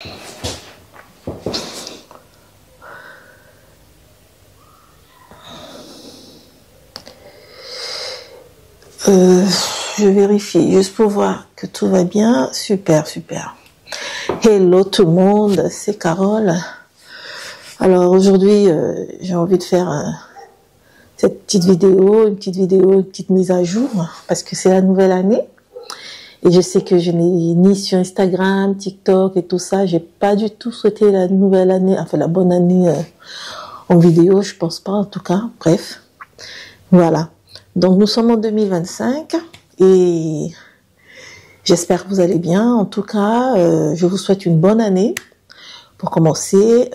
Je vérifie juste pour voir que tout va bien. Super, super. Hello tout le monde, c'est Carole. Alors aujourd'hui, j'ai envie de faire cette petite vidéo, une petite mise à jour, parce que c'est la nouvelle année. Et je sais que je n'ai ni sur Instagram, TikTok et tout ça, j'ai pas du tout souhaité la nouvelle année, enfin la bonne année en vidéo, je pense pas en tout cas. Bref, voilà. Donc nous sommes en 2025 et j'espère que vous allez bien. En tout cas, je vous souhaite une bonne année. Pour commencer,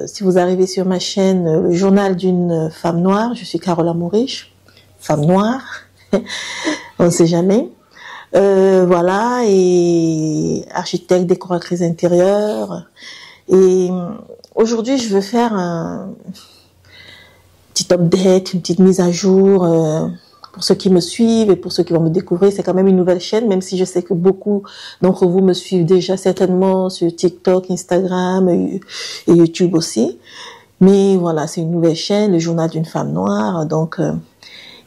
si vous arrivez sur ma chaîne, le journal d'une femme noire, je suis Carole Amourich, femme noire, on ne sait jamais. Voilà, et architecte, décoratrice intérieure. Et aujourd'hui, je veux faire un petit update, une petite mise à jour pour ceux qui me suivent et pour ceux qui vont me découvrir. C'est quand même une nouvelle chaîne, même si je sais que beaucoup d'entre vous me suivent déjà certainement sur TikTok, Instagram et YouTube aussi. Mais voilà, c'est une nouvelle chaîne, le journal d'une femme noire. Donc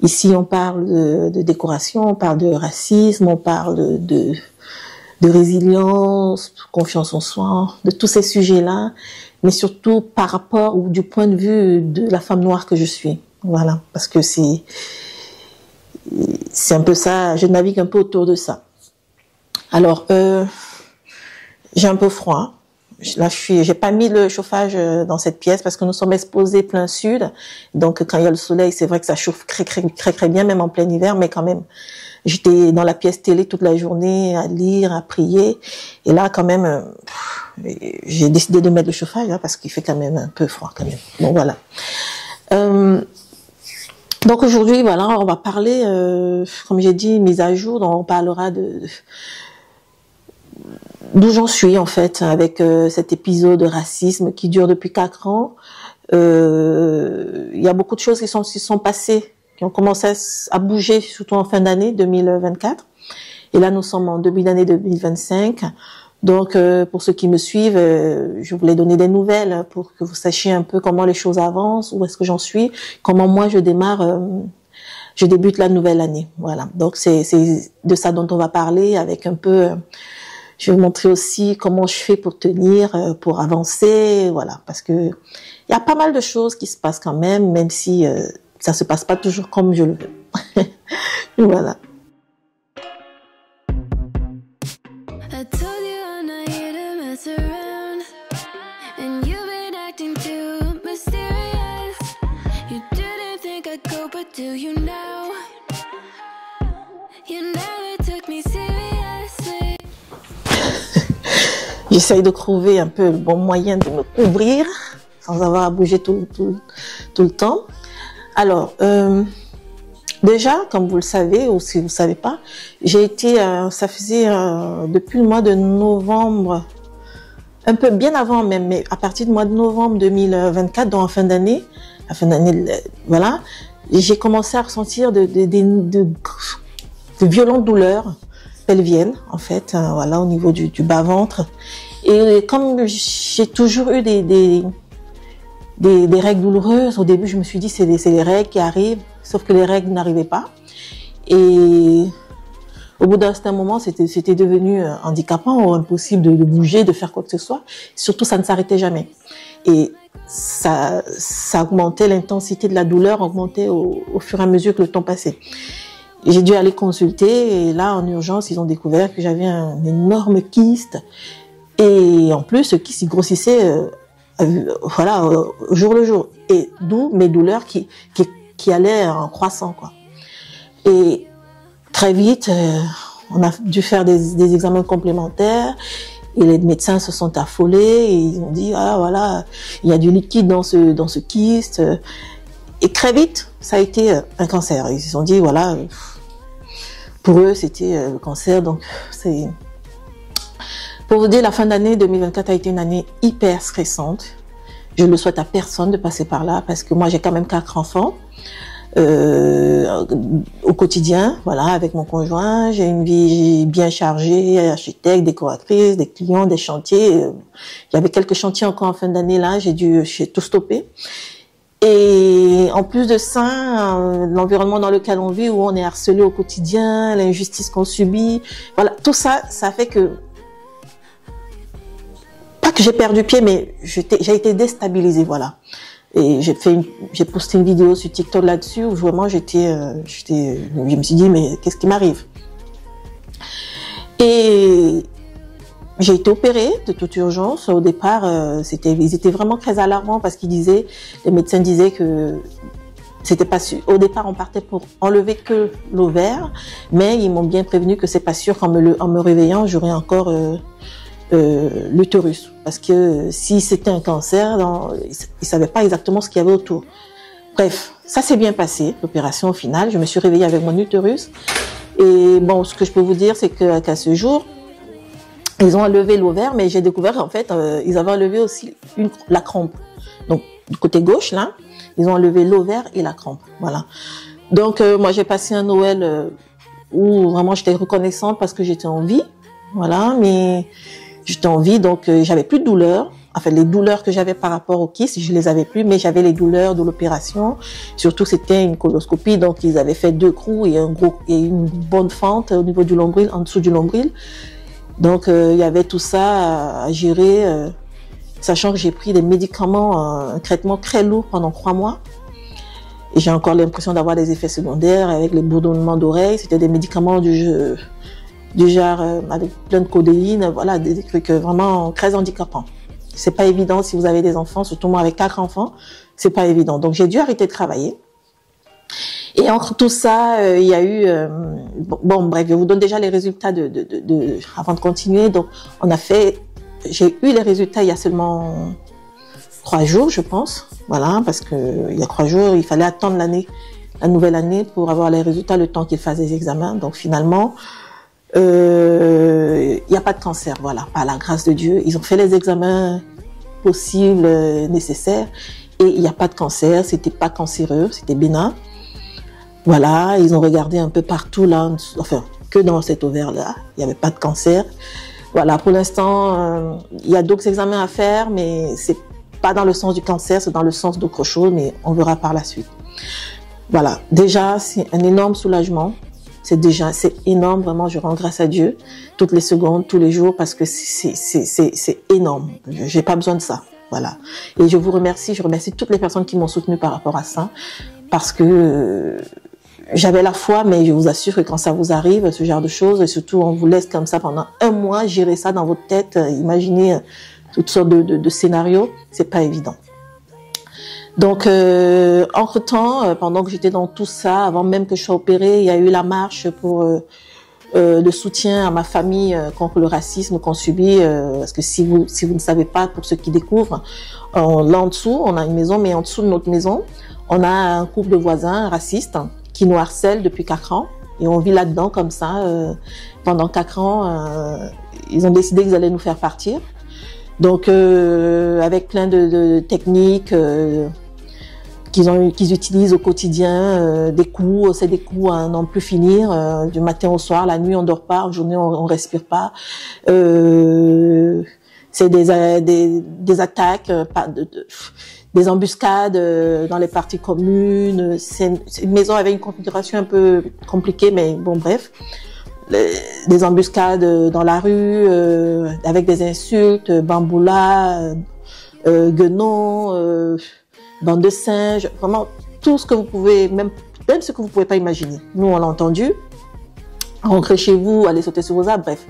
ici, on parle de décoration, on parle de racisme, on parle de résilience, confiance en soi, de tous ces sujets-là, mais surtout par rapport ou du point de vue de la femme noire que je suis. Voilà, parce que c'est un peu ça, je navigue un peu autour de ça. Alors, j'ai un peu froid. Là, j'ai pas mis le chauffage dans cette pièce parce que nous sommes exposés plein sud. Donc, quand il y a le soleil, c'est vrai que ça chauffe très bien, même en plein hiver, mais quand même, j'étais dans la pièce télé toute la journée à lire, à prier. Et là, quand même, j'ai décidé de mettre le chauffage là, parce qu'il fait quand même un peu froid quand même. Bon, voilà. Donc aujourd'hui, voilà, on va parler, comme j'ai dit, mise à jour. Donc on parlera d'où j'en suis en fait avec cet épisode de racisme qui dure depuis 4 ans. Il y a beaucoup de choses qui sont passées, qui ont commencé à bouger, surtout en fin d'année 2024. Et là, nous sommes en début d'année 2025. Donc, pour ceux qui me suivent, je voulais donner des nouvelles pour que vous sachiez un peu comment les choses avancent, où est-ce que j'en suis, comment moi je débute la nouvelle année. Voilà. Donc, c'est de ça dont on va parler avec un peu. Je vais vous montrer aussi comment je fais pour tenir, pour avancer, voilà, parce que il y a pas mal de choses qui se passent quand même si ça se passe pas toujours comme je le veux. Voilà. Do you know? You never took me seriously. J'essaye de trouver un peu le bon moyen de me couvrir sans avoir à bouger tout le temps. Alors, déjà, comme vous le savez, ou si vous ne savez pas, j'ai été, ça faisait depuis le mois de novembre, un peu bien avant même, mais à partir du mois de novembre 2024, donc en fin d'année, voilà, j'ai commencé à ressentir de violentes douleurs pelviennes, en fait, voilà, au niveau du bas-ventre. Et comme j'ai toujours eu des règles douloureuses, au début, je me suis dit, c'est les règles qui arrivent, sauf que les règles n'arrivaient pas. Et au bout d'un certain moment, c'était devenu handicapant ou impossible de bouger, de faire quoi que ce soit. Surtout, ça ne s'arrêtait jamais. Et ça augmentait, l'intensité de la douleur augmentait au fur et à mesure que le temps passait. J'ai dû aller consulter et là, en urgence, ils ont découvert que j'avais un énorme kyste. Et en plus, ce kyste, il grossissait voilà, au jour le jour. Et d'où mes douleurs qui allaient en croissant, quoi. Et très vite, on a dû faire des examens complémentaires. Et les médecins se sont affolés et ils ont dit, ah voilà, il y a du liquide dans ce kyste. Et très vite, ça a été un cancer. Ils se sont dit, voilà, pour eux, c'était le cancer. Donc, c'est... Pour vous dire, la fin d'année 2024 a été une année hyper stressante. Je ne le souhaite à personne de passer par là parce que moi, j'ai quand même 4 enfants. au quotidien, voilà, avec mon conjoint. J'ai une vie bien chargée, architecte, décoratrice, des clients, des chantiers. Il y avait quelques chantiers encore en fin d'année là, j'ai tout stoppé. Et en plus de ça, l'environnement dans lequel on vit, où on est harcelé au quotidien, l'injustice qu'on subit, voilà, tout ça, ça fait que, pas que j'ai perdu pied, mais j'ai été déstabilisée, voilà. Et j'ai posté une vidéo sur TikTok là-dessus où vraiment je me suis dit, mais qu'est-ce qui m'arrive? Et j'ai été opérée de toute urgence. Au départ, ils étaient vraiment très alarmants parce les médecins disaient que c'était pas sûr. Au départ, on partait pour enlever que l'ovaire, mais ils m'ont bien prévenu que c'est pas sûr qu'en me réveillant, j'aurais encore l'utérus, parce que si c'était un cancer, ils savaient pas exactement ce qu'il y avait autour. Bref, ça s'est bien passé, l'opération au final. Je me suis réveillée avec mon utérus. Et bon, ce que je peux vous dire, c'est qu'à ce jour, ils ont enlevé l'ovaire, mais j'ai découvert en fait, ils avaient enlevé aussi la crampe. Donc, du côté gauche, là, ils ont enlevé l'ovaire et la crampe. Voilà. Donc, moi, j'ai passé un Noël où vraiment j'étais reconnaissante parce que j'étais en vie. Voilà, mais j'étais en vie, donc j'avais plus de douleurs. Enfin, les douleurs que j'avais par rapport au kyste, je les avais plus, mais j'avais les douleurs de l'opération. Surtout, c'était une coloscopie, donc ils avaient fait 2 trous et une bonne fente au niveau du nombril, en dessous du nombril. Donc, il y avait tout ça à gérer, sachant que j'ai pris des médicaments, un traitement très lourd pendant 3 mois. Et j'ai encore l'impression d'avoir des effets secondaires avec les bourdonnements d'oreilles. C'était des médicaments du genre avec plein de codéine, voilà, des trucs vraiment très handicapants. C'est pas évident si vous avez des enfants, surtout moi avec 4 enfants, c'est pas évident. Donc j'ai dû arrêter de travailler. Et entre tout ça, il y a eu bon bref, je vous donne déjà les résultats avant de continuer. Donc j'ai eu les résultats il y a seulement 3 jours, je pense. Voilà, parce que il y a 3 jours, il fallait attendre la nouvelle année pour avoir les résultats, le temps qu'ils fassent les examens. Donc finalement, il n'y a pas de cancer, voilà, par la grâce de Dieu. Ils ont fait les examens possibles, nécessaires, et il n'y a pas de cancer, c'était pas cancéreux, c'était bénin. Voilà, ils ont regardé un peu partout là, enfin, que dans cet ovaire-là, il n'y avait pas de cancer. Voilà, pour l'instant, il y a d'autres examens à faire, mais c'est pas dans le sens du cancer, c'est dans le sens d'autre chose, mais on verra par la suite. Voilà, déjà, c'est un énorme soulagement. C'est énorme, vraiment, je rends grâce à Dieu toutes les secondes, tous les jours, parce que c'est énorme. J'ai pas besoin de ça, voilà. Et je remercie toutes les personnes qui m'ont soutenu par rapport à ça, parce que j'avais la foi, mais je vous assure que quand ça vous arrive, ce genre de choses, et surtout on vous laisse comme ça pendant 1 mois, gérer ça dans votre tête, imaginez toutes sortes de scénarios, c'est pas évident. Donc, entre-temps, pendant que j'étais dans tout ça, avant même que je sois opérée, il y a eu la marche pour le soutien à ma famille contre le racisme qu'on subit. Parce que si vous ne savez pas, pour ceux qui découvrent, là en dessous, on a une maison, mais en dessous de notre maison, on a un couple de voisins racistes qui nous harcèlent depuis 4 ans. Et on vit là-dedans comme ça. Pendant 4 ans, ils ont décidé qu'ils allaient nous faire partir. Donc, avec plein de techniques qu'ils utilisent au quotidien, des coups, c'est des coups à n'en plus finir, du matin au soir, la nuit on dort pas, en journée on respire pas, c'est des attaques, des embuscades dans les parties communes. C'est une maison avec une configuration un peu compliquée, mais bon bref, des embuscades dans la rue avec des insultes, bamboula, guenon, bande de singes, vraiment tout ce que vous pouvez, même ce que vous pouvez pas imaginer. Nous, on l'a entendu. Rentrer chez vous, aller sauter sur vos arbres, bref.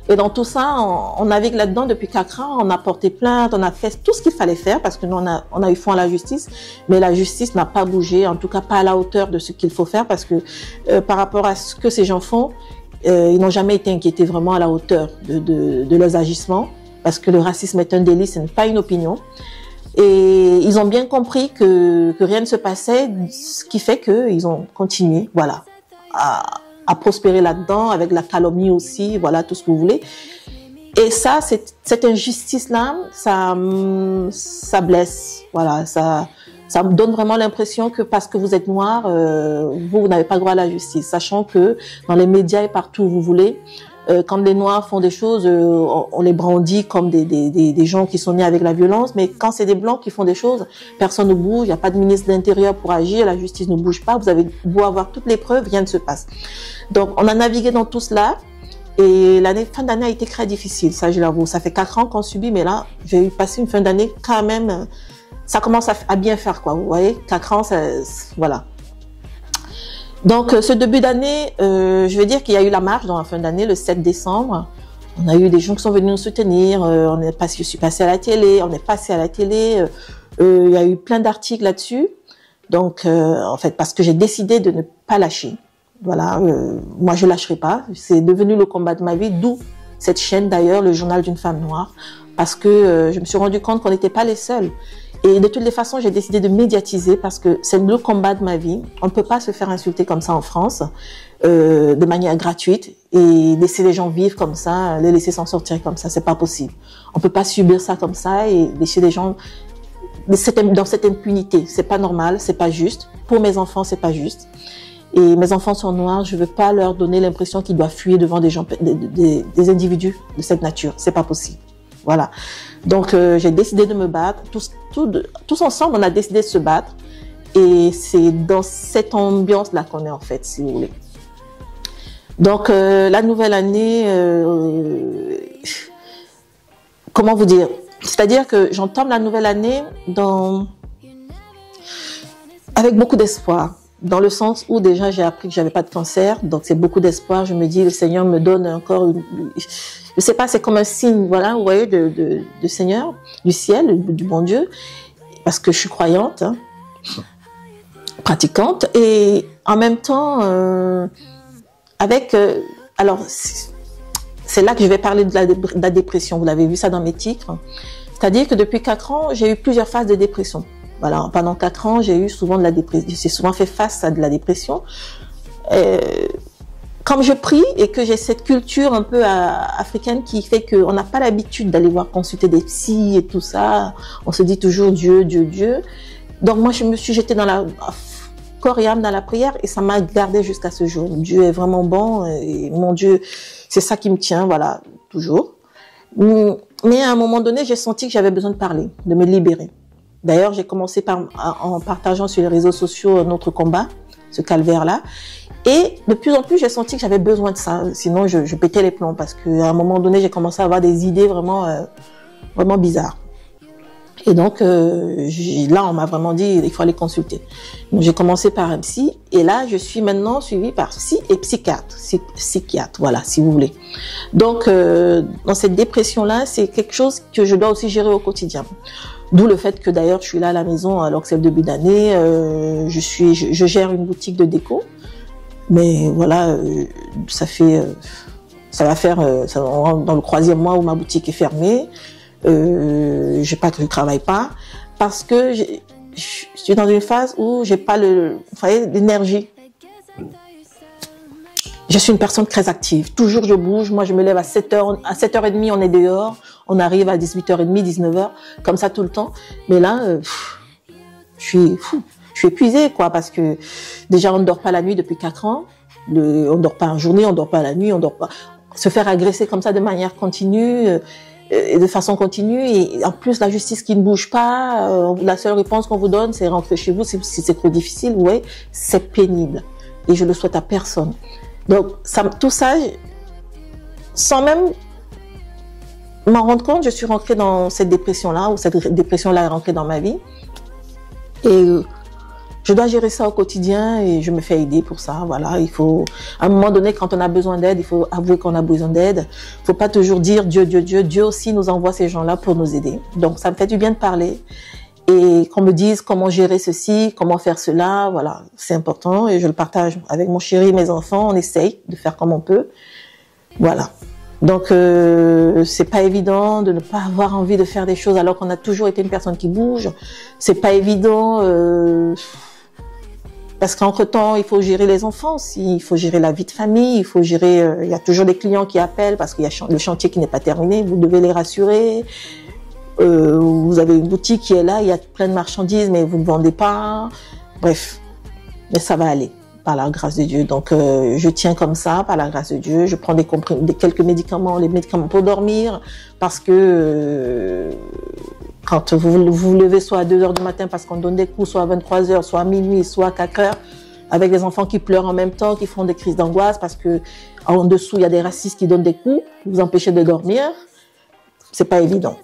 Et dans tout ça, on navigue là-dedans depuis 4 ans, on a porté plainte, on a fait tout ce qu'il fallait faire parce que nous, on a eu foi en la justice, mais la justice n'a pas bougé, en tout cas pas à la hauteur de ce qu'il faut faire parce que par rapport à ce que ces gens font, ils n'ont jamais été inquiétés vraiment à la hauteur de leurs agissements parce que le racisme est un délit, ce n'est pas une opinion. Et ils ont bien compris que rien ne se passait, ce qui fait qu'ils ont continué, voilà, à prospérer là-dedans, avec la calomnie aussi, voilà, tout ce que vous voulez. Et ça, cette injustice-là, ça blesse, voilà, ça Ça me donne vraiment l'impression que parce que vous êtes noir, vous n'avez pas droit à la justice, sachant que dans les médias et partout où vous voulez, quand les noirs font des choses, on les brandit comme des gens qui sont nés avec la violence, mais quand c'est des blancs qui font des choses, personne ne bouge, il n'y a pas de ministre de l'Intérieur pour agir, la justice ne bouge pas, vous avez beau avoir toutes les preuves, rien ne se passe. Donc on a navigué dans tout cela. Et fin d'année a été très difficile, ça je l'avoue. Ça fait 4 ans qu'on subit, mais là, j'ai eu passé une fin d'année quand même. Ça commence à bien faire, quoi. Vous voyez, 4 ans, voilà. Donc, ce début d'année, je veux dire qu'il y a eu la marche dans la fin d'année, le 7 décembre. On a eu des gens qui sont venus nous soutenir. Je suis passée à la télé, on est passé à la télé. Il y a eu plein d'articles là-dessus. Donc, en fait, parce que j'ai décidé de ne pas lâcher. Voilà, moi je lâcherai pas. C'est devenu le combat de ma vie, d'où cette chaîne d'ailleurs, le journal d'une femme noire, parce que je me suis rendu compte qu'on n'était pas les seuls. Et de toutes les façons, j'ai décidé de médiatiser parce que c'est le combat de ma vie. On ne peut pas se faire insulter comme ça en France, de manière gratuite, et laisser les gens vivre comme ça, les laisser s'en sortir comme ça, c'est pas possible. On peut pas subir ça comme ça et laisser les gens dans cette impunité. C'est pas normal, c'est pas juste. Pour mes enfants, c'est pas juste. Et mes enfants sont noirs, je veux pas leur donner l'impression qu'ils doivent fuir devant des gens, des individus de cette nature. C'est pas possible. Voilà. Donc, j'ai décidé de me battre. Tous ensemble, on a décidé de se battre. Et c'est dans cette ambiance-là qu'on est, en fait, si vous voulez. Donc, la nouvelle année, comment vous dire? C'est-à-dire que j'entame la nouvelle année avec beaucoup d'espoir. Dans le sens où déjà j'ai appris que j'avais pas de cancer, donc c'est beaucoup d'espoir. Je me dis, le Seigneur me donne encore je sais pas, c'est comme un signe, voilà, vous voyez, de Seigneur, du ciel, du bon Dieu, parce que je suis croyante, hein, pratiquante, et en même temps, alors, c'est là que je vais parler de la dépression. Vous l'avez vu ça dans mes titres. C'est-à-dire que depuis 4 ans, j'ai eu plusieurs phases de dépression. Voilà, pendant 4 ans, j'ai souvent fait face à de la dépression. Comme je prie et que j'ai cette culture un peu africaine qui fait qu'on n'a pas l'habitude d'aller voir consulter des psys et tout ça, on se dit toujours Dieu, Dieu, Dieu. Donc moi, je me suis jetée dans corps et âme dans la prière et ça m'a gardée jusqu'à ce jour. Dieu est vraiment bon et mon Dieu, c'est ça qui me tient, voilà, toujours. Mais à un moment donné, j'ai senti que j'avais besoin de parler, de me libérer. D'ailleurs, j'ai commencé en partageant sur les réseaux sociaux notre combat, ce calvaire-là. Et de plus en plus, j'ai senti que j'avais besoin de ça. Sinon, je pétais les plombs parce qu'à un moment donné, j'ai commencé à avoir des idées vraiment bizarres. Et donc, là, on m'a vraiment dit, il faut aller consulter. Donc, j'ai commencé par un psy. Et là, je suis maintenant suivie par psy et psychiatre, voilà, si vous voulez. Donc, dans cette dépression-là, c'est quelque chose que je dois aussi gérer au quotidien. D'où le fait que d'ailleurs, je suis là à la maison alors que c'est le début d'année. Je gère une boutique de déco. Mais voilà, ça rentre dans le 3e mois où ma boutique est fermée. Je travaille pas parce que je suis dans une phase où j'ai pas l'énergie. Je suis une personne très active. Toujours je bouge. Moi, je me lève à 7h, à 7h30, on est dehors. On arrive à 18h30, 19h, comme ça tout le temps. Mais là, je suis épuisée, quoi, parce que déjà, on ne dort pas la nuit depuis 4 ans. On ne dort pas en journée, on ne dort pas la nuit, on dort pas. Se faire agresser comme ça de manière continue, et de façon continue, et en plus, la justice qui ne bouge pas, la seule réponse qu'on vous donne, c'est rentrer chez vous si c'est trop difficile, ouais, c'est pénible. Et je le souhaite à personne. Donc, tout ça, sans même m'en rendre compte, je suis rentrée dans cette dépression-là, ou cette dépression-là est rentrée dans ma vie. Et je dois gérer ça au quotidien et je me fais aider pour ça. Voilà, il faut, à un moment donné, quand on a besoin d'aide, il faut avouer qu'on a besoin d'aide. Il faut pas toujours dire Dieu, Dieu, Dieu. Dieu aussi nous envoie ces gens-là pour nous aider. Donc, ça me fait du bien de parler et qu'on me dise comment gérer ceci, comment faire cela. Voilà, c'est important et je le partage avec mon chéri, mes enfants. On essaye de faire comme on peut. Voilà. Donc, c'est pas évident de ne pas avoir envie de faire des choses alors qu'on a toujours été une personne qui bouge. C'est pas évident parce qu'entre-temps, il faut gérer les enfants aussi, il faut gérer la vie de famille, il faut gérer... il y a toujours des clients qui appellent parce qu'il y a le chantier qui n'est pas terminé, vous devez les rassurer. Vous vous avez une boutique qui est là, il y a plein de marchandises, mais vous ne vendez pas. Bref, mais ça va aller par la grâce de Dieu. Donc, je tiens comme ça, par la grâce de Dieu. Je prends quelques médicaments, les médicaments pour dormir, parce que quand vous vous levez soit à 2 heures du matin parce qu'on donne des coups, soit à 23 heures, soit à minuit, soit à 4 heures, avec des enfants qui pleurent en même temps, qui font des crises d'angoisse parce que en dessous, il y a des racistes qui donnent des coups, qui vous empêchent de dormir. C'est pas évident.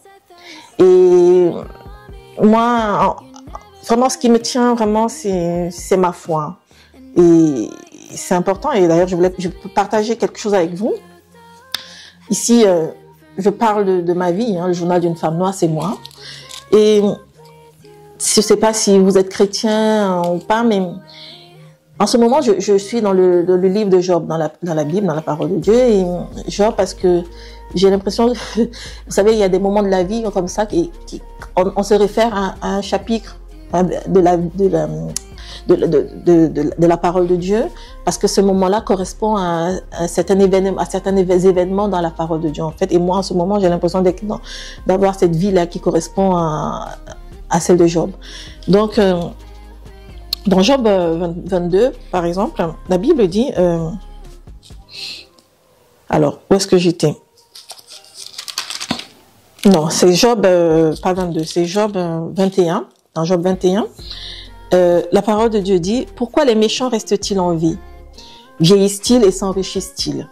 Et moi, vraiment, ce qui me tient vraiment, c'est ma foi. Et c'est important. Et d'ailleurs, je peux partager quelque chose avec vous. Ici, je parle de ma vie. Le journal d'une femme noire, c'est moi. Et je ne sais pas si vous êtes chrétien ou pas, mais en ce moment, je suis dans le livre de Job, dans la Bible, dans la parole de Dieu. Et Job, parce que j'ai l'impression, vous savez, il y a des moments de la vie comme ça, on se réfère à un chapitre de la parole de Dieu, parce que ce moment-là correspond à certains événements dans la parole de Dieu, en fait. Et moi, en ce moment, j'ai l'impression d'avoir cette vie-là qui correspond à celle de Job. Donc, dans Job 22, par exemple, la Bible dit... alors, où est-ce que j'étais? Non, c'est Job, pas 22, c'est Job 21. Dans Job 21, la parole de Dieu dit « Pourquoi les méchants restent-ils en vie? Vieillissent-ils et s'enrichissent-ils?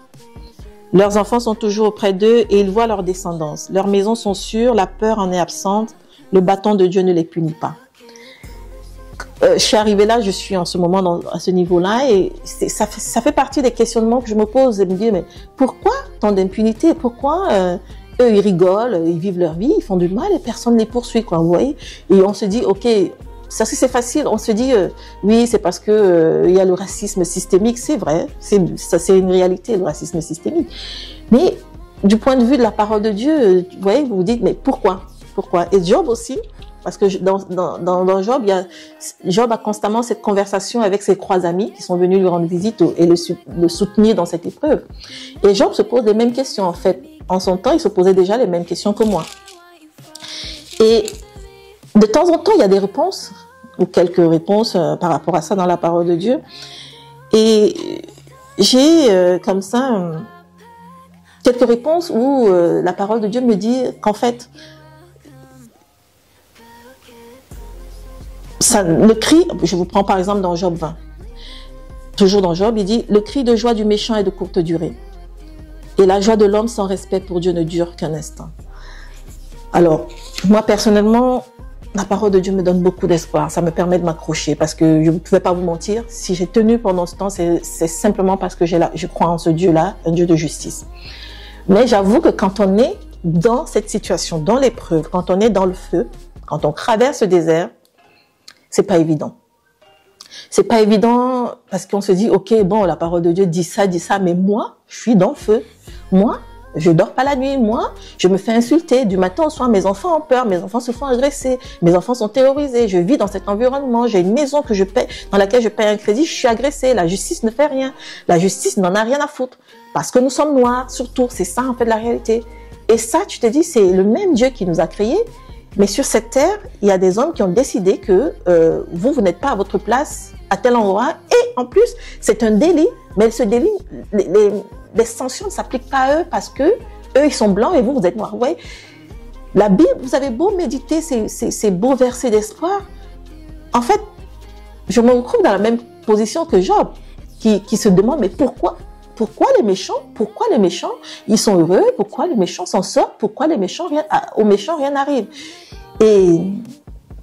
Leurs enfants sont toujours auprès d'eux et ils voient leur descendance. Leurs maisons sont sûres, la peur en est absente, le bâton de Dieu ne les punit pas. » Je suis arrivée là, je suis en ce moment à ce niveau-là et ça fait partie des questionnements que je me pose et me dire « Mais pourquoi tant d'impunité? Pourquoi eux, ils rigolent, ils vivent leur vie, ils font du mal et personne ne les poursuit, quoi, vous voyez? Et on se dit, ok, ça c'est facile, on se dit, oui, c'est parce que il y a le racisme systémique, c'est vrai, c'est une réalité, le racisme systémique. Mais du point de vue de la parole de Dieu, vous voyez, vous vous dites, mais pourquoi? Pourquoi? Et Job aussi, parce que dans Job, Job a constamment cette conversation avec ses 3 amis qui sont venus lui rendre visite et le soutenir dans cette épreuve. Et Job se pose les mêmes questions, en fait. En son temps, il se posait déjà les mêmes questions que moi. Et de temps en temps, il y a des réponses, ou quelques réponses par rapport à ça dans la parole de Dieu. Et j'ai comme ça quelques réponses où la parole de Dieu me dit qu'en fait, le cri, je vous prends par exemple dans Job 20, toujours dans Job, il dit « Le cri de joie du méchant est de courte durée. Et la joie de l'homme sans respect pour Dieu ne dure qu'un instant. » Alors, moi personnellement, la parole de Dieu me donne beaucoup d'espoir. Ça me permet de m'accrocher parce que je ne pouvais pas vous mentir. Si j'ai tenu pendant ce temps, c'est simplement parce que je crois en ce Dieu-là, un Dieu de justice. Mais j'avoue que quand on est dans cette situation, dans l'épreuve, quand on est dans le feu, quand on traverse le désert, c'est pas évident. C'est pas évident parce qu'on se dit, ok, bon, la parole de Dieu dit ça, mais moi, je suis dans le feu. Moi, je dors pas la nuit. Moi, je me fais insulter du matin au soir. Mes enfants ont peur, mes enfants se font agresser, mes enfants sont terrorisés. Je vis dans cet environnement. J'ai une maison que je paie, dans laquelle je paie un crédit. Je suis agressée. La justice ne fait rien. La justice n'en a rien à foutre parce que nous sommes noirs, surtout. C'est ça en fait la réalité. Et ça, tu te dis, c'est le même Dieu qui nous a créés. Mais sur cette terre, il y a des hommes qui ont décidé que vous n'êtes pas à votre place à tel endroit. Et en plus, c'est un délit. Mais ce délit, les sanctions ne s'appliquent pas à eux parce que eux, ils sont blancs et vous êtes noirs. Ouais. La Bible, vous avez beau méditer ces beaux versets d'espoir. En fait, je me retrouve dans la même position que Job, qui se demande, mais pourquoi les méchants, ils sont heureux? Pourquoi les méchants s'en sortent? Pourquoi aux méchants, rien n'arrive?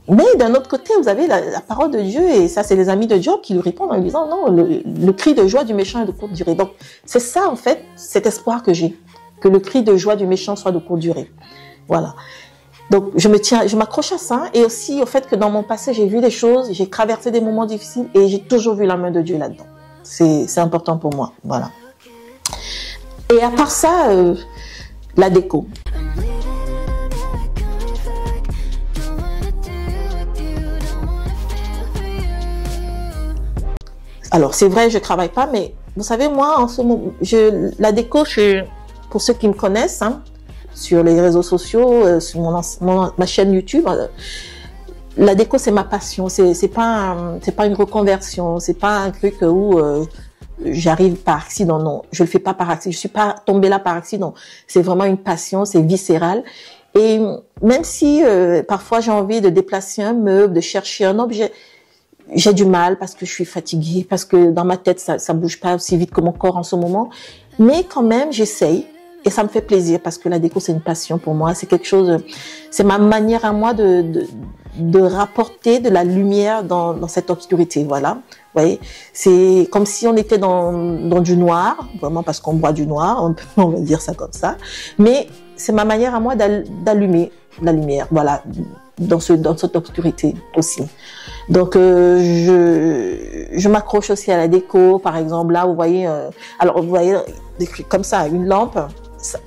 Mais d'un autre côté, vous avez la parole de Dieu, et ça, c'est les amis de Job qui lui répondent en lui disant, non, le cri de joie du méchant est de courte durée. Donc, c'est ça, en fait, cet espoir que j'ai, que le cri de joie du méchant soit de courte durée. Voilà. Donc, je m'accroche à ça, et aussi au fait que dans mon passé, j'ai vu des choses, j'ai traversé des moments difficiles, et j'ai toujours vu la main de Dieu là-dedans. C'est important pour moi. Voilà. Et à part ça, la déco. Alors, c'est vrai, je travaille pas, mais vous savez, moi, en ce moment, la déco, pour ceux qui me connaissent, hein, sur les réseaux sociaux, sur ma chaîne YouTube. La déco, c'est ma passion. C'est pas une reconversion. C'est pas un truc où j'arrive par accident. Non, je le fais pas par accident. Je suis pas tombée là par accident. C'est vraiment une passion. C'est viscéral. Et même si parfois j'ai envie de déplacer un meuble, de chercher un objet, j'ai du mal parce que je suis fatiguée, parce que dans ma tête ça bouge pas aussi vite que mon corps en ce moment. Mais quand même, j'essaye. Et ça me fait plaisir parce que la déco, c'est une passion pour moi. C'est quelque chose, c'est ma manière à moi de rapporter de la lumière dans cette obscurité. Voilà. Vous voyez, c'est comme si on était dans du noir, vraiment parce qu'on boit du noir, on va dire ça comme ça. Mais c'est ma manière à moi d'allumer la lumière. Voilà. Dans cette obscurité aussi. Donc, je m'accroche aussi à la déco. Par exemple, là, vous voyez, alors, vous voyez, comme ça, une lampe.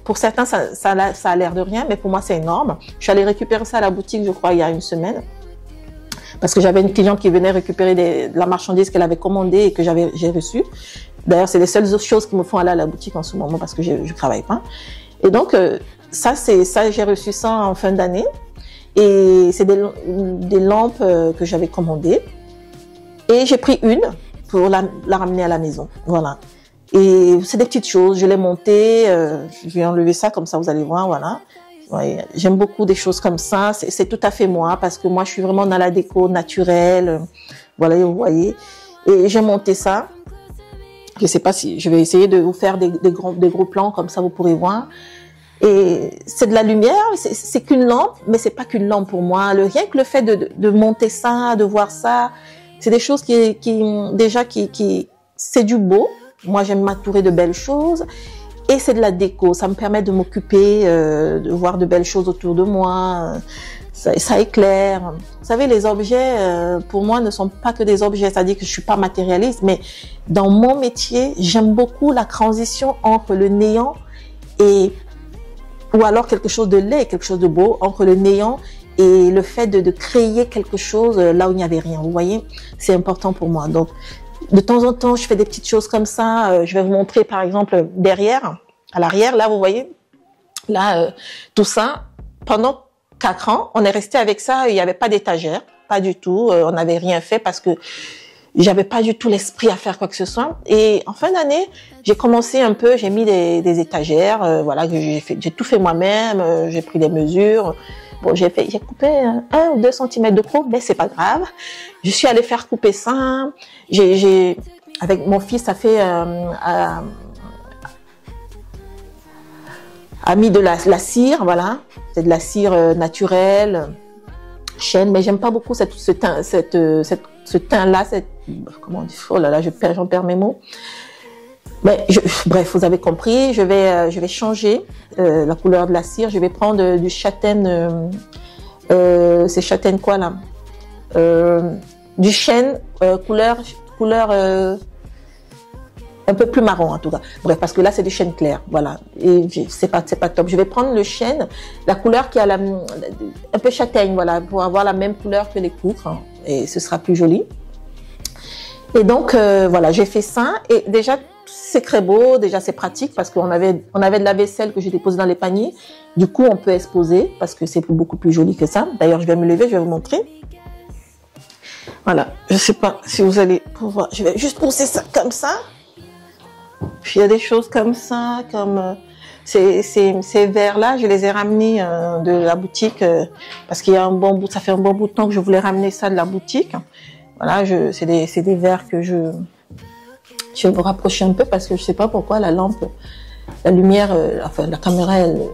Pour certains, ça a l'air de rien, mais pour moi, c'est énorme. Je suis allée récupérer ça à la boutique, je crois, il y a une semaine. Parce que j'avais une cliente qui venait récupérer de la marchandise qu'elle avait commandée et que j'ai reçue. D'ailleurs, c'est les seules choses qui me font aller à la boutique en ce moment parce que je travaille pas. Et donc, ça, j'ai reçu ça en fin d'année. Et c'est des lampes que j'avais commandées. Et j'ai pris une pour la ramener à la maison. Voilà. Et c'est des petites choses, je l'ai montée, je vais enlever ça comme ça, vous allez voir, voilà. Ouais, j'aime beaucoup des choses comme ça, c'est tout à fait moi, parce que moi je suis vraiment dans la déco naturelle, voilà, vous voyez. Et j'ai monté ça, je sais pas si, je vais essayer de vous faire des gros plans, comme ça vous pourrez voir. Et c'est de la lumière, c'est qu'une lampe, mais c'est pas qu'une lampe pour moi. Rien que le fait de monter ça, de voir ça, c'est des choses qui c'est du beau. Moi, j'aime m'entourer de belles choses et c'est de la déco. Ça me permet de m'occuper, de voir de belles choses autour de moi. Ça éclaire. Vous savez, les objets, pour moi, ne sont pas que des objets. C'est-à-dire que je suis pas matérialiste, mais dans mon métier, j'aime beaucoup la transition entre le néant ou alors quelque chose de laid, quelque chose de beau, entre le néant et le fait de créer quelque chose là où il n'y avait rien. Vous voyez, c'est important pour moi. Donc, de temps en temps, je fais des petites choses comme ça. Je vais vous montrer, par exemple, derrière, à l'arrière, là, vous voyez, là, tout ça. Pendant 4 ans, on est resté avec ça. Il n'y avait pas d'étagère, pas du tout. On n'avait rien fait parce que j'avais pas du tout l'esprit à faire quoi que ce soit. Et en fin d'année, j'ai commencé un peu. J'ai mis des étagères. Voilà, j'ai tout fait moi-même. J'ai pris des mesures. Bon, j'ai coupé 1 ou 2 centimètres de coupe, mais c'est pas grave. Je suis allée faire couper ça. Avec mon fils, ça fait, a mis de la cire, voilà. C'est de la cire naturelle, chêne, mais j'aime pas beaucoup ce teint-là, comment on dit, oh là là, j'en perds mes mots. Mais bref, vous avez compris, je vais changer la couleur de la cire. Je vais prendre du châtaigne, c'est châtaigne quoi là, du chêne couleur un peu plus marron en tout cas. Bref, parce que là c'est du chêne clair, voilà. Et c'est pas top. Je vais prendre le chêne, la couleur qui a un peu châtaigne, voilà, pour avoir la même couleur que les poutres, hein, et ce sera plus joli. Et donc voilà, j'ai fait ça et déjà c'est très beau, déjà c'est pratique parce qu'on avait de la vaisselle que j'ai déposée dans les paniers. Du coup, on peut exposer parce que c'est beaucoup plus joli que ça. D'ailleurs, je vais me lever, je vais vous montrer. Voilà, je sais pas si vous allez pouvoir. Je vais juste pousser ça comme ça. Puis il y a des choses comme ça, comme ces verres-là, je les ai ramenés de la boutique parce qu'il y a ça fait un bon bout de temps que je voulais ramener ça de la boutique. Voilà, c'est des verres que je vais vous rapprocher un peu parce que je sais pas pourquoi la lumière, enfin la caméra, je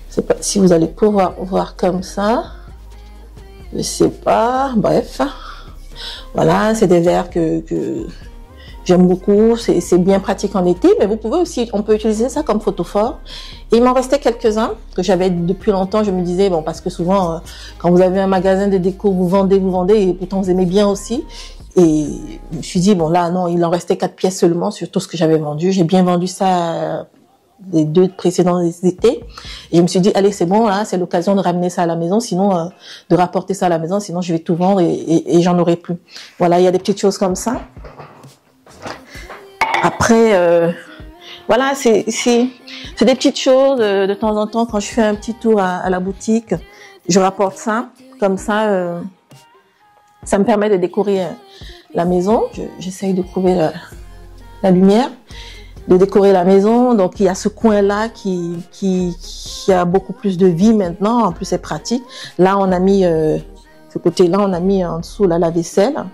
sais pas si vous allez pouvoir voir comme ça. Je sais pas, bref. Voilà, c'est des verres que j'aime beaucoup, c'est bien pratique en été, mais vous pouvez aussi, on peut utiliser ça comme photophore. Et il m'en restait quelques-uns que j'avais depuis longtemps. Je me disais, bon, parce que souvent, quand vous avez un magasin de déco, vous vendez, et pourtant vous aimez bien aussi. Et je me suis dit, bon là, non, il en restait 4 pièces seulement sur tout ce que j'avais vendu. J'ai bien vendu ça les 2 précédents étés. Et je me suis dit, allez, c'est bon, là, c'est l'occasion de ramener ça à la maison, sinon, de rapporter ça à la maison, sinon je vais tout vendre et j'en aurai plus. Voilà, il y a des petites choses comme ça. Après, Voilà, c'est des petites choses. De temps en temps, quand je fais un petit tour à la boutique, je rapporte ça. Comme ça, ça me permet de décorer la maison. J'essaye de trouver la lumière, de décorer la maison. Donc, il y a ce coin-là qui a beaucoup plus de vie maintenant. En plus, c'est pratique. Là, on a mis, ce côté-là, on a mis en dessous la vaisselle,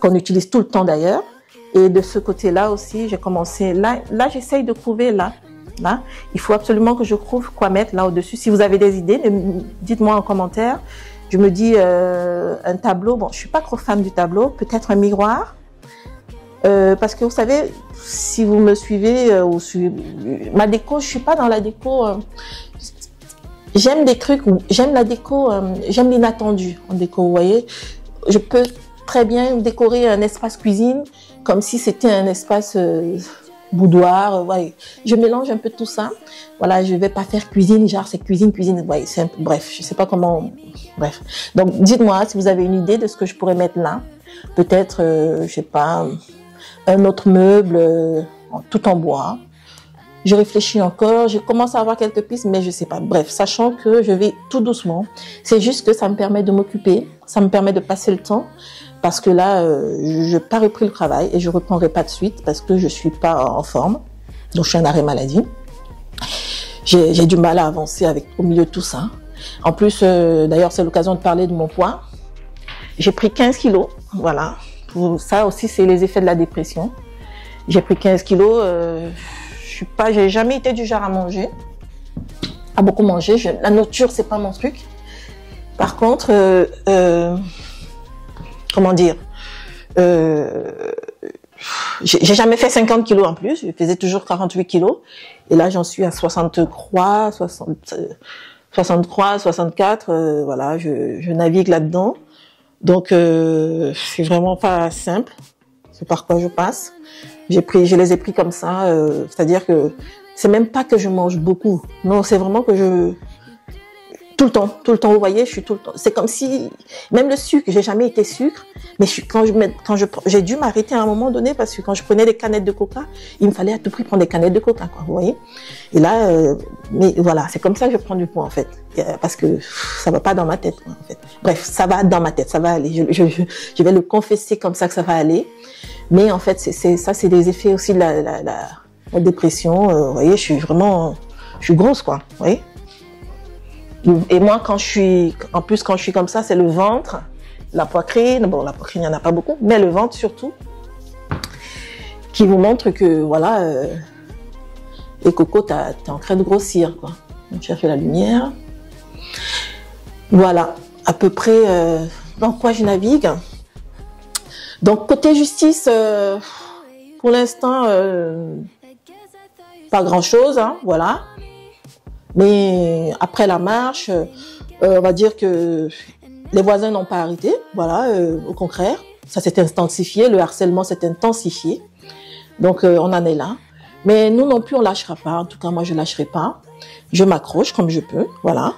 qu'on utilise tout le temps d'ailleurs. Et de ce côté-là aussi, j'ai commencé. Là, j'essaye de trouver là. Il faut absolument que je trouve quoi mettre là au-dessus. Si vous avez des idées, dites-moi en commentaire. Je me dis un tableau. Bon, je suis pas trop fan du tableau. Peut-être un miroir. Parce que vous savez, si vous me suivez, ma déco, je suis pas dans la déco. J'aime des trucs, j'aime la déco, j'aime l'inattendu en déco. Vous voyez, je peux très bien décorer un espace cuisine comme si c'était un espace boudoir. Ouais. Je mélange un peu tout ça. Voilà, je vais pas faire cuisine, genre c'est cuisine. Ouais, c'est un peu, bref, je sais pas comment. Bref. Donc, dites-moi si vous avez une idée de ce que je pourrais mettre là. Peut-être, je sais pas, un autre meuble tout en bois. Je réfléchis encore, je commence à avoir quelques pistes, mais je sais pas. Bref, sachant que je vais tout doucement. C'est juste que ça me permet de m'occuper, ça me permet de passer le temps. Parce que là, je n'ai pas repris le travail et je ne reprendrai pas de suite parce que je ne suis pas en forme. Donc, je suis en arrêt maladie. J'ai du mal à avancer au milieu de tout ça. En plus, d'ailleurs, c'est l'occasion de parler de mon poids. J'ai pris 15 kilos. Voilà. Pour ça aussi, c'est les effets de la dépression. J'ai pris 15 kilos. J'ai jamais été du genre à manger. À beaucoup manger. La nourriture, c'est pas mon truc. Par contre, comment dire, j'ai jamais fait 50 kilos en plus, je faisais toujours 48 kilos, et là j'en suis à 63, 64, voilà, je navigue là-dedans, donc c'est vraiment pas simple, c'est par quoi je passe, je les ai pris comme ça, c'est-à-dire que c'est même pas que je mange beaucoup, non, c'est vraiment que tout le temps, vous voyez, je suis tout le temps. C'est comme si, même le sucre, j'ai jamais été sucre, mais j'ai dû m'arrêter à un moment donné parce que quand je prenais des canettes de coca, il me fallait à tout prix prendre des canettes de coca, quoi, vous voyez. Et là, mais voilà, c'est comme ça que je prends du poids, en fait. Parce que ça va pas dans ma tête, en fait. Bref, ça va dans ma tête, ça va aller. Je vais le confesser comme ça que ça va aller. Mais en fait, c'est des effets aussi de la dépression. Vous voyez, je suis grosse, quoi, vous voyez. Et moi, quand je suis comme ça, c'est le ventre, la poitrine. Bon, la poitrine, il n'y en a pas beaucoup, mais le ventre surtout, qui vous montre que, voilà, et Coco, t'es en train de grossir, quoi. Donc, je cherche la lumière. Voilà, à peu près dans quoi je navigue. Donc, côté justice, pour l'instant, pas grand-chose, hein, voilà. Mais après la marche, on va dire que les voisins n'ont pas arrêté, voilà, au contraire, ça s'est intensifié, le harcèlement s'est intensifié, donc on en est là. Mais nous non plus, on lâchera pas, en tout cas moi je lâcherai pas, je m'accroche comme je peux, voilà.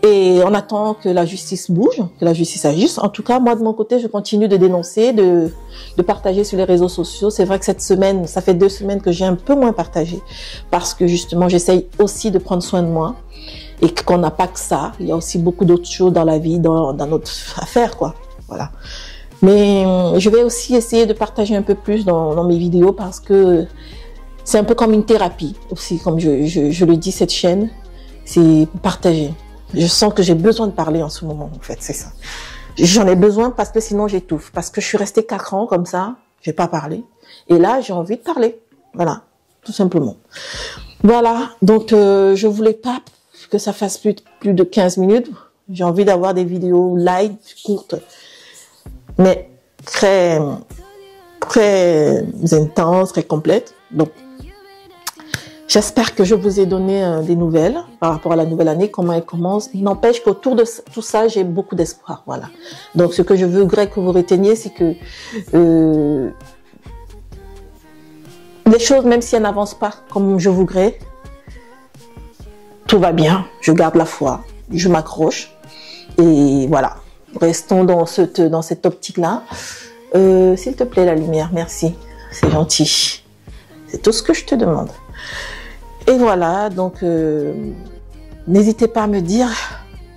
Et on attend que la justice bouge, que la justice agisse. En tout cas, moi de mon côté, je continue de dénoncer, de partager sur les réseaux sociaux. C'est vrai que cette semaine, ça fait 2 semaines que j'ai un peu moins partagé parce que justement, j'essaye aussi de prendre soin de moi et qu'on n'a pas que ça. Il y a aussi beaucoup d'autres choses dans la vie, dans notre affaire, quoi. Voilà. Mais je vais aussi essayer de partager un peu plus dans mes vidéos parce que c'est un peu comme une thérapie aussi, comme je le dis, cette chaîne, c'est partager. Je sens que j'ai besoin de parler en ce moment, en fait, c'est ça. J'en ai besoin parce que sinon j'étouffe. Parce que je suis restée 4 ans comme ça, j'ai pas parlé. Et là, j'ai envie de parler. Voilà, tout simplement. Voilà, donc je voulais pas que ça fasse plus de 15 minutes. J'ai envie d'avoir des vidéos light, courtes, mais très intenses, très complètes. Donc, j'espère que je vous ai donné des nouvelles par rapport à la nouvelle année, comment elle commence. Il n'empêche qu'autour de tout ça, j'ai beaucoup d'espoir. Voilà. Donc, ce que je voudrais que vous reteniez, c'est que les choses, même si elles n'avancent pas comme je voudrais, tout va bien. Je garde la foi, je m'accroche. Et voilà. Restons dans cette optique-là. S'il te plaît, la lumière, merci. C'est gentil. C'est tout ce que je te demande. Et voilà, donc n'hésitez pas à me dire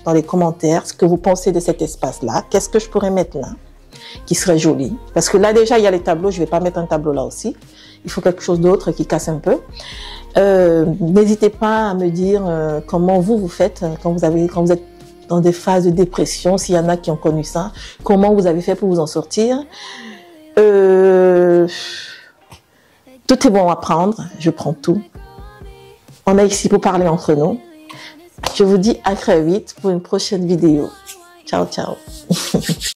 dans les commentaires ce que vous pensez de cet espace-là. Qu'est-ce que je pourrais mettre là qui serait joli? Parce que là déjà, il y a les tableaux. Je ne vais pas mettre un tableau là aussi. Il faut quelque chose d'autre qui casse un peu. N'hésitez pas à me dire comment vous faites quand vous êtes dans des phases de dépression, s'il y en a qui ont connu ça, comment vous avez fait pour vous en sortir. Tout est bon à prendre, je prends tout. On est ici pour parler entre nous. Je vous dis à très vite pour une prochaine vidéo. Ciao, ciao.